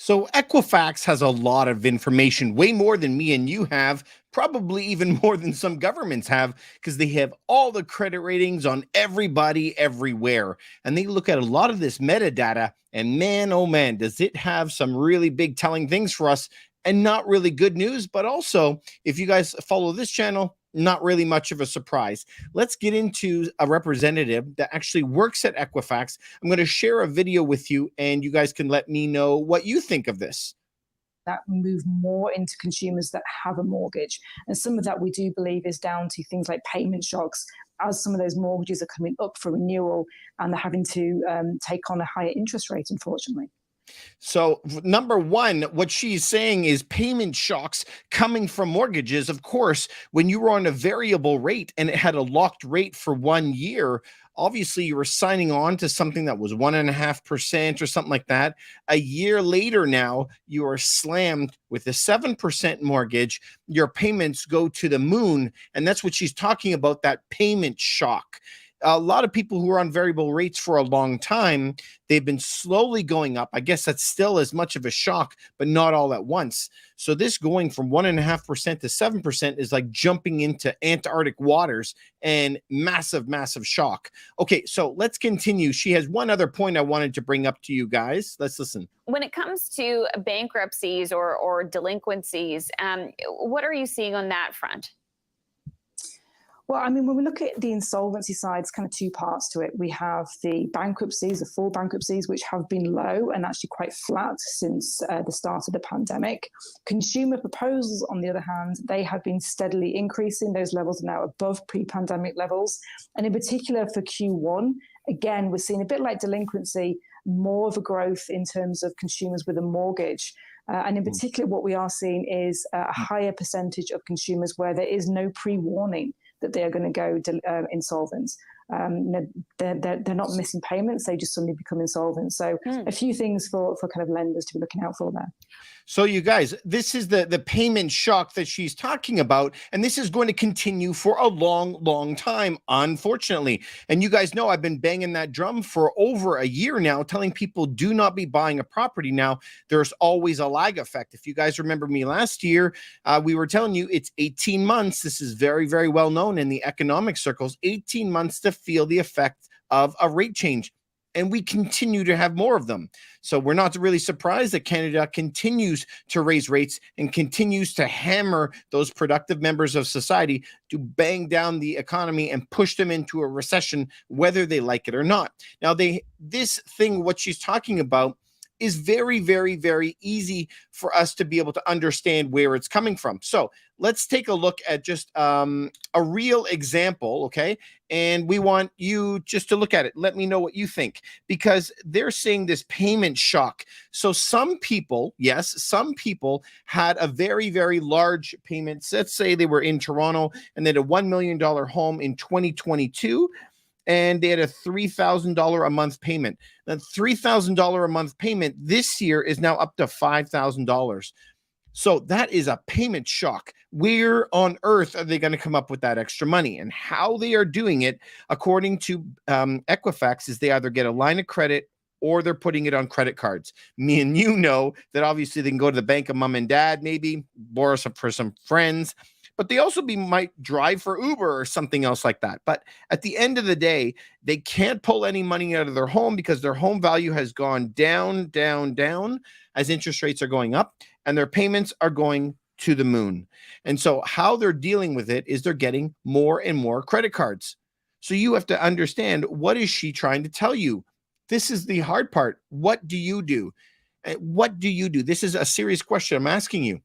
So Equifax has a lot of information, way more than me and you have, probably even more than some governments have, because they have all the credit ratings on everybody everywhere. And they look at a lot of this metadata, and man, oh man, does it have some really big telling things for us, and not really good news, but also, if you guys follow this channel, not really much of a surprise. Let's get into a representative that actually works at Equifax. I'm going to share a video with you, and you guys can let me know what you think of this. That move more into consumers that have a mortgage. And some of that we do believe is down to things like payment shocks, as some of those mortgages are coming up for renewal and they're having to take on a higher interest rate, unfortunately. So, number one, what she's saying is payment shocks coming from mortgages. Of course, when you were on a variable rate and it had a locked rate for 1 year, obviously you were signing on to something that was 1.5% or something like that. A year later, now you are slammed with a 7% mortgage. Your payments go to the moon. And that's what she's talking about, that payment shock. A lot of people who are on variable rates for a long time, they've been slowly going up. I guess that's still as much of a shock, but not all at once. So this going from 1.5% to 7% is like jumping into Antarctic waters, and massive, massive shock. Okay, so let's continue. She has one other point I wanted to bring up to you guys. Let's listen. When it comes to bankruptcies or delinquencies, what are you seeing on that front? Well, I mean, when we look at the insolvency side, it's kind of two parts to it. We have the bankruptcies, the full bankruptcies, which have been low and actually quite flat since the start of the pandemic. Consumer proposals, on the other hand, they have been steadily increasing. Those levels are now above pre-pandemic levels. And in particular for Q1, again, we're seeing a bit like delinquency, more of a growth in terms of consumers with a mortgage. And in particular, what we are seeing is a higher percentage of consumers where there is no pre-warning that they are going to go insolvent. They're not missing payments, they just suddenly become insolvent. So a few things for kind of lenders to be looking out for there. So you guys, this is the payment shock that she's talking about, and this is going to continue for a long, long time, unfortunately. And you guys know I've been banging that drum for over a year now, telling people do not be buying a property now. There's always a lag effect. If you guys remember me last year, we were telling you it's 18 months. This is very, very well known in the economic circles, 18 months to feel the effect of a rate change. And we continue to have more of them. So we're not really surprised that Canada continues to raise rates and continues to hammer those productive members of society to bang down the economy and push them into a recession, whether they like it or not. Now, this thing, what she's talking about, is very, very, very easy for us to be able to understand where it's coming from. So let's take a look at just a real example, okay? And we want you just to look at it. Let me know what you think, because they're saying this payment shock. So some people, yes, some people had a very, very large payment. Let's say they were in Toronto and they had a $1 million home in 2022. And they had a $3,000 a month payment. That $3,000 a month payment this year is now up to $5,000. So that is a payment shock. Where on earth are they going to come up with that extra money? And how they are doing it, according to Equifax, is they either get a line of credit or they're putting it on credit cards. Me and you know that obviously they can go to the bank of mom and dad, maybe borrow some for some friends. But they also might drive for Uber or something else like that. But at the end of the day, they can't pull any money out of their home because their home value has gone down, down, down as interest rates are going up, and their payments are going to the moon. And so how they're dealing with it is they're getting more and more credit cards. So you have to understand, what is she trying to tell you? This is the hard part. What do you do? What do you do? This is a serious question I'm asking you.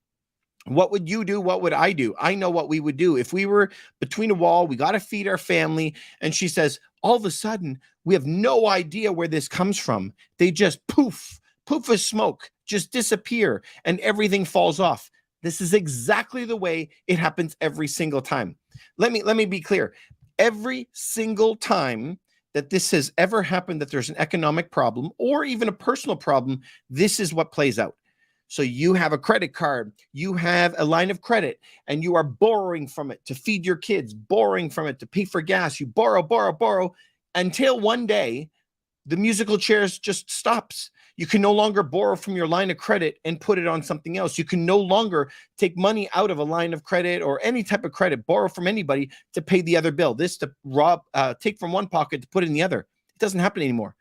What would you do? What would I do? I know what we would do. If we were between a wall, we got to feed our family. And she says, all of a sudden, we have no idea where this comes from. They just poof of smoke, just disappear, and everything falls off. This is exactly the way it happens every single time. Let me be clear. Every single time that this has ever happened, that there's an economic problem or even a personal problem, this is what plays out. So you have a credit card, you have a line of credit, and you are borrowing from it to feed your kids, borrowing from it to pay for gas. You borrow until one day the musical chairs just stops. You can no longer borrow from your line of credit and put it on something else. You can no longer take money out of a line of credit or any type of credit, borrow from anybody to pay the other bill. This to take from one pocket to put in the other. It doesn't happen anymore.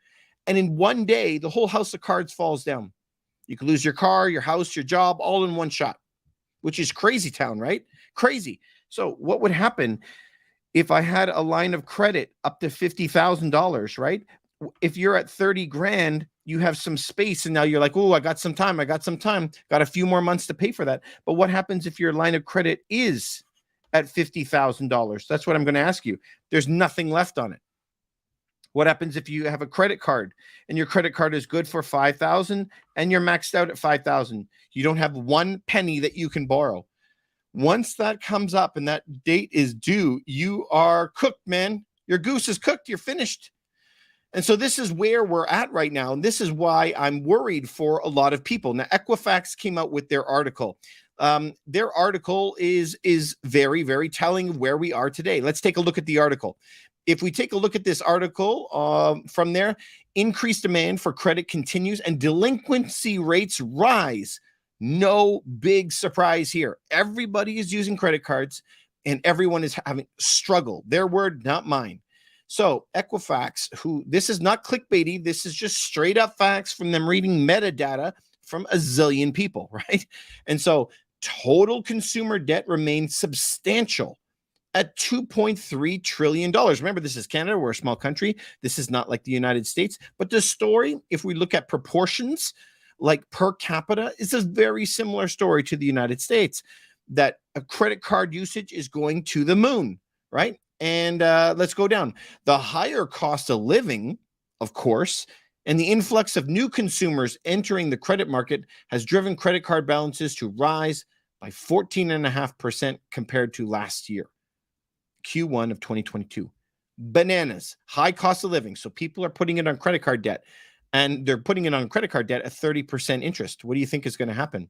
And in one day, the whole house of cards falls down. You could lose your car, your house, your job, all in one shot, which is crazy town, right? Crazy. So what would happen if I had a line of credit up to $50,000, right? If you're at 30 grand, you have some space and now you're like, oh, I got some time, got a few more months to pay for that. But what happens if your line of credit is at $50,000? That's what I'm going to ask you. There's nothing left on it. What happens if you have a credit card and your credit card is good for $5,000 and you're maxed out at $5,000? You don't have one penny that you can borrow. Once that comes up and that date is due, you are cooked, man. Your goose is cooked. You're finished. And so this is where we're at right now. And this is why I'm worried for a lot of people. Now, Equifax came out with their article. Their article is very, very telling where we are today. Let's take a look at the article. If we take a look at this article from there, increased demand for credit continues and delinquency rates rise. No big surprise here. Everybody is using credit cards and everyone is having struggle. Their word, not mine. So Equifax, this is not clickbaity. This is just straight up facts from them reading metadata from a zillion people, right? And so total consumer debt remains substantial at $2.3 trillion. Remember, this is Canada. We're a small country. This is not like the United States. But the story, if we look at proportions, like per capita, is a very similar story to the United States, that a credit card usage is going to the moon, right? And let's go down. The higher cost of living, of course, and the influx of new consumers entering the credit market has driven credit card balances to rise by 14.5% compared to last year, Q1 of 2022. Bananas, high cost of living. So people are putting it on credit card debt, and they're putting it on credit card debt at 30% interest. What do you think is going to happen?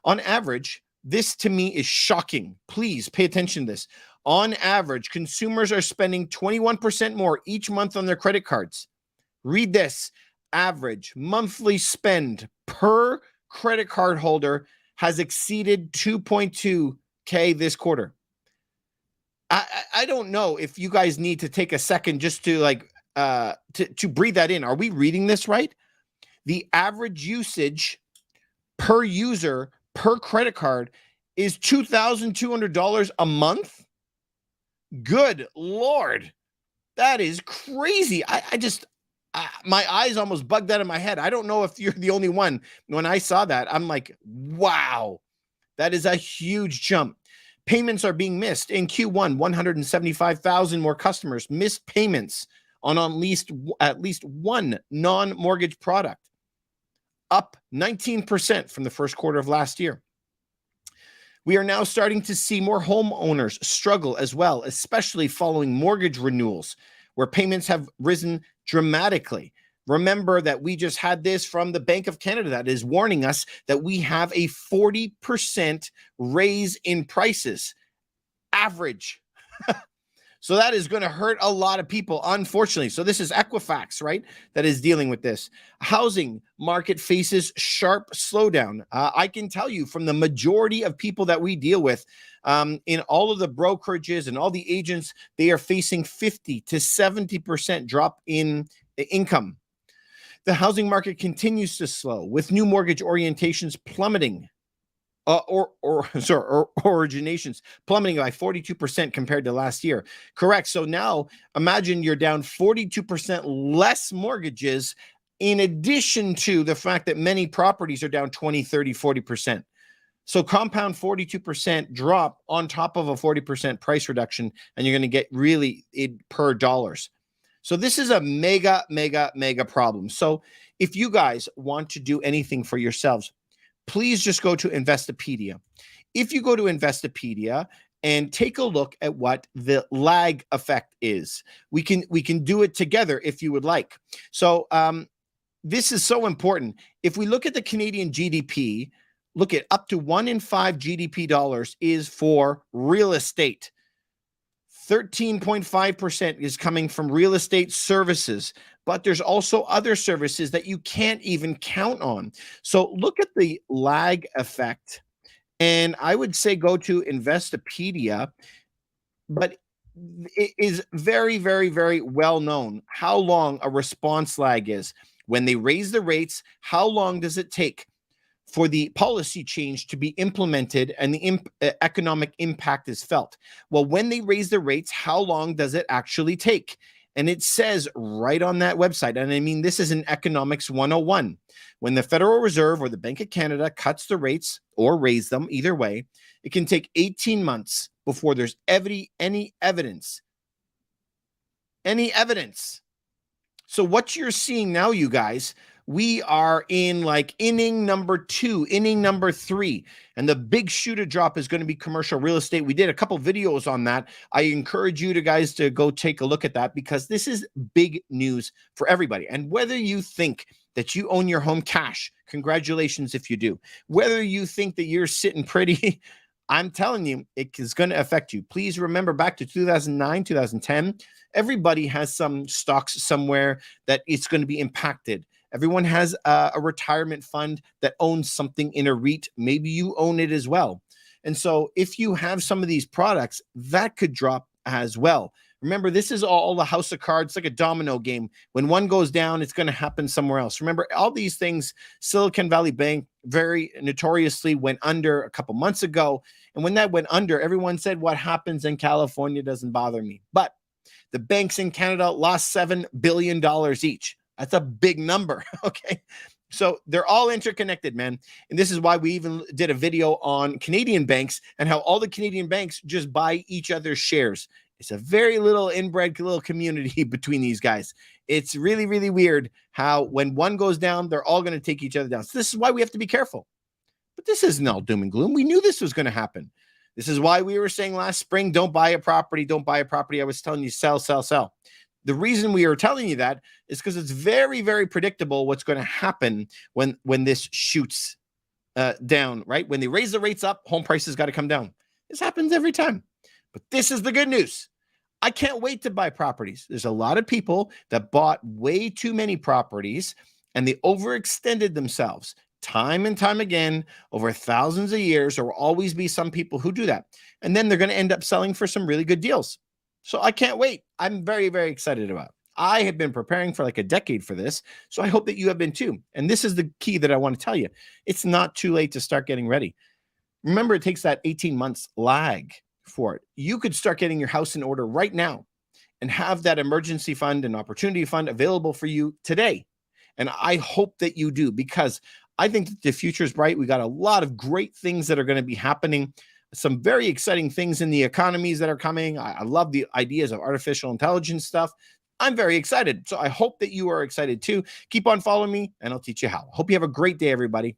On average, this to me is shocking. Please pay attention to this. On average, consumers are spending 21% more each month on their credit cards. Read this. Average monthly spend per credit card holder has exceeded 2.2K this quarter. I don't know if you guys need to take a second just to to breathe that in. Are we reading this right? The average usage per user per credit card is $2,200 a month. Good Lord. That is crazy. My eyes almost bugged out of my head. I don't know if you're the only one. When I saw that, I'm like, wow, that is a huge jump. Payments are being missed. In Q1, 175,000 more customers missed payments on at least one non-mortgage product, up 19% from the first quarter of last year. We are now starting to see more homeowners struggle as well, especially following mortgage renewals, where payments have risen dramatically. Remember that we just had this from the Bank of Canada that is warning us that we have a 40% raise in prices, average. So that is going to hurt a lot of people, unfortunately. So this is Equifax, right, that is dealing with this. Housing market faces sharp slowdown. I can tell you from the majority of people that we deal with in all of the brokerages and all the agents, they are facing 50 to 70% drop in income. The housing market continues to slow, with new mortgage orientations plummeting. Originations plummeting by 42% compared to last year. Correct. So now imagine you're down 42% less mortgages, in addition to the fact that many properties are down 20, 30, 40%. So compound 42% drop on top of a 40% price reduction, and you're going to get really it per dollars. So this is a mega, mega, mega problem. So if you guys want to do anything for yourselves, please just go to Investopedia. If you go to Investopedia and take a look at what the lag effect is, we can do it together if you would like. So this is so important. If we look at the Canadian GDP, look at up to 1 in 5 GDP dollars is for real estate. 13.5% is coming from real estate services. but there's also other services that you can't even count on. So look at the lag effect. And I would say go to Investopedia, but it is very, very, very well known how long a response lag is. When they raise the rates, how long does it take for the policy change to be implemented and the economic impact is felt? Well, when they raise the rates, how long does it actually take? And it says right on that website, and I mean, this is in Economics 101. When the Federal Reserve or the Bank of Canada cuts the rates or raise them, either way, it can take 18 months before there's any evidence. Any evidence. So what you're seeing now, you guys, we are in like inning number 2, inning number 3, and the big shoe to drop is going to be commercial real estate. We did a couple videos on that. I encourage you guys to go take a look at that, because this is big news for everybody. And whether you think that you own your home cash, congratulations if you do. Whether you think that you're sitting pretty, I'm telling you, it is going to affect you. Please remember back to 2009, 2010, everybody has some stocks somewhere that it's going to be impacted. Everyone has a retirement fund that owns something in a REIT. Maybe you own it as well. And so if you have some of these products, that could drop as well. Remember, this is all the house of cards, like a domino game. When one goes down, it's going to happen somewhere else. Remember, all these things, Silicon Valley Bank very notoriously went under a couple months ago. And when that went under, everyone said, what happens in California doesn't bother me. But the banks in Canada lost $7 billion each. That's a big number, okay? So they're all interconnected, man. And this is why we even did a video on Canadian banks and how all the Canadian banks just buy each other's shares. It's a very little inbred little community between these guys. It's really, really weird how when one goes down, they're all going to take each other down. So this is why we have to be careful. But this isn't all doom and gloom. We knew this was going to happen. This is why we were saying last spring, don't buy a property, don't buy a property. I was telling you, sell, sell, sell. The reason we are telling you that is because it's very, very predictable what's going to happen when this shoots down, right? When they raise the rates up, home prices got to come down. This happens every time. But this is the good news. I can't wait to buy properties. There's a lot of people that bought way too many properties and they overextended themselves time and time again over thousands of years. There will always be some people who do that. And then they're going to end up selling for some really good deals. So I can't wait. I'm very, very excited about it. I have been preparing for like a decade for this. So I hope that you have been too. And this is the key that I want to tell you. It's not too late to start getting ready. Remember, it takes that 18 months lag for it. You could start getting your house in order right now and have that emergency fund and opportunity fund available for you today. And I hope that you do, because I think that the future is bright. We got a lot of great things that are going to be happening. Some very exciting things in the economies that are coming. I love the ideas of artificial intelligence stuff. I'm very excited. So I hope that you are excited too. Keep on following me and I'll teach you how. Hope you have a great day, everybody.